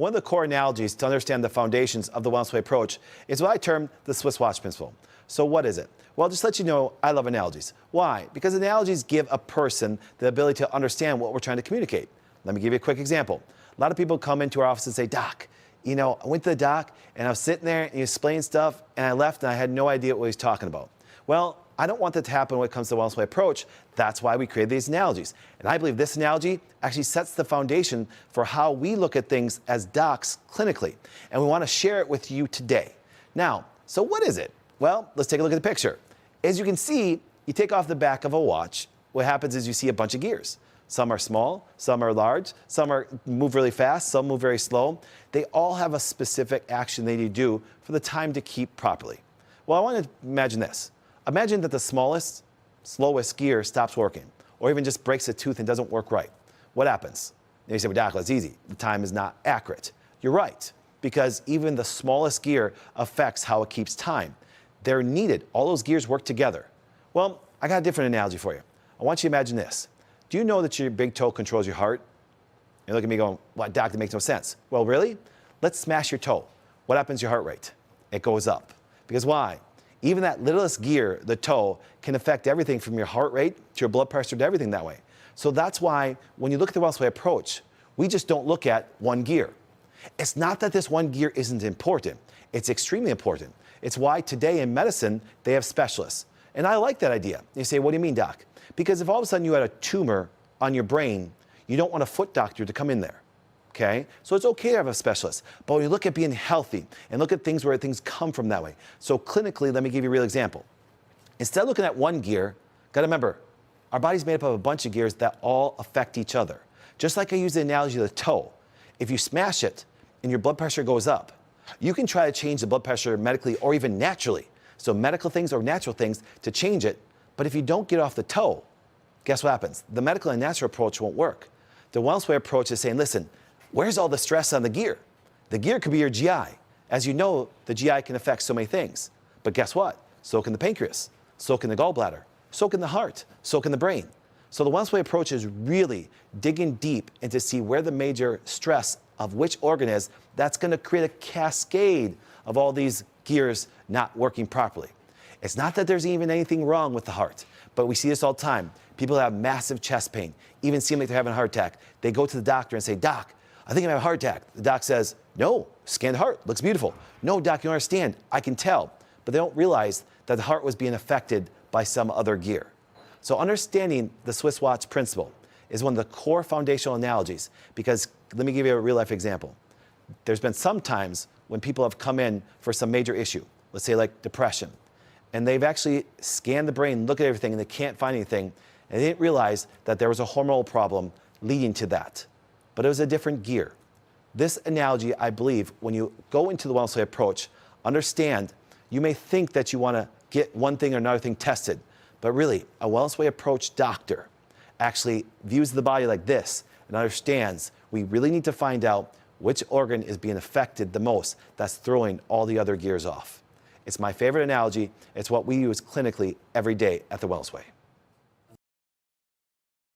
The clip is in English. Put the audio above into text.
One of the core analogies to understand the foundations of the wellness way approach is what I term the Swiss watch principle. So what is it? Well, just to let you know, I love analogies. Why? Because analogies give a person the ability to understand what we're trying to communicate. Let me give you a quick example. A lot of people come into our office and say, Doc, you know, I went to the doc and I was sitting there and he was explaining stuff and I left and I had no idea what he was talking about. Well, I don't want that to happen when it comes to the wellness way approach. That's why we created these analogies. And I believe this analogy actually sets the foundation for how we look at things as docs clinically. And we want to share it with you today. Now, so what is it? Well, let's take a look at the picture. As you can see, you take off the back of a watch. What happens is you see a bunch of gears. Some are small, some are large, move really fast, some move very slow. They all have a specific action they need to do for the time to keep properly. Well, I want to imagine this. Imagine that the smallest, slowest gear stops working, or even just breaks a tooth and doesn't work right. What happens? And you say, well, Doc, that's easy. The time is not accurate. You're right, because even the smallest gear affects how it keeps time. They're needed. All those gears work together. Well, I got a different analogy for you. I want you to imagine this. Do you know that your big toe controls your heart? You look at me going, what, Doc, that makes no sense. Well, really? Let's smash your toe. What happens to your heart rate? It goes up. Because why? Even that littlest gear, the toe, can affect everything from your heart rate to your blood pressure to everything that way. So that's why when you look at the wellness way approach, we just don't look at one gear. It's not that this one gear isn't important. It's extremely important. It's why today in medicine, they have specialists. And I like that idea. You say, what do you mean, Doc? Because if all of a sudden you had a tumor on your brain, you don't want a foot doctor to come in there, okay? So it's okay to have a specialist. But when you look at being healthy and look at things where things come from that way. So clinically, let me give you a real example. Instead of looking at one gear, gotta remember, our body's made up of a bunch of gears that all affect each other. Just like I use the analogy of the toe. If you smash it and your blood pressure goes up, you can try to change the blood pressure medically or even naturally. So medical things or natural things to change it. But if you don't get off the toe, guess what happens? The medical and natural approach won't work. The wellness way approach is saying, listen, where's all the stress on the gear? The gear could be your GI. As you know, the GI can affect so many things. But guess what? So can the pancreas, so can the gallbladder, so can the heart, so can the brain. So the wellness way approach is really digging deep into see where the major stress of which organ is. That's going to create a cascade of all these gears not working properly. It's not that there's even anything wrong with the heart, but we see this all the time. People have massive chest pain, even seem like they're having a heart attack. They go to the doctor and say, Doc, I think I have a heart attack. The doc says, no, scan the heart, looks beautiful. No, Doc, you don't understand, I can tell. But they don't realize that the heart was being affected by some other gear. So understanding the Swiss watch principle is one of the core foundational analogies, because let me give you a real life example. There's been some times when people have come in for some major issue, let's say like depression, and they've actually scanned the brain, look at everything, and they can't find anything, and they didn't realize that there was a hormonal problem leading to that. But it was a different gear. This analogy, I believe, when you go into the wellness way approach, understand you may think that you want to get one thing or another thing tested, but really, a wellness way approach doctor actually views the body like this and understands we really need to find out which organ is being affected the most that's throwing all the other gears off. It's my favorite analogy. It's what we use clinically every day at the Wellness Way.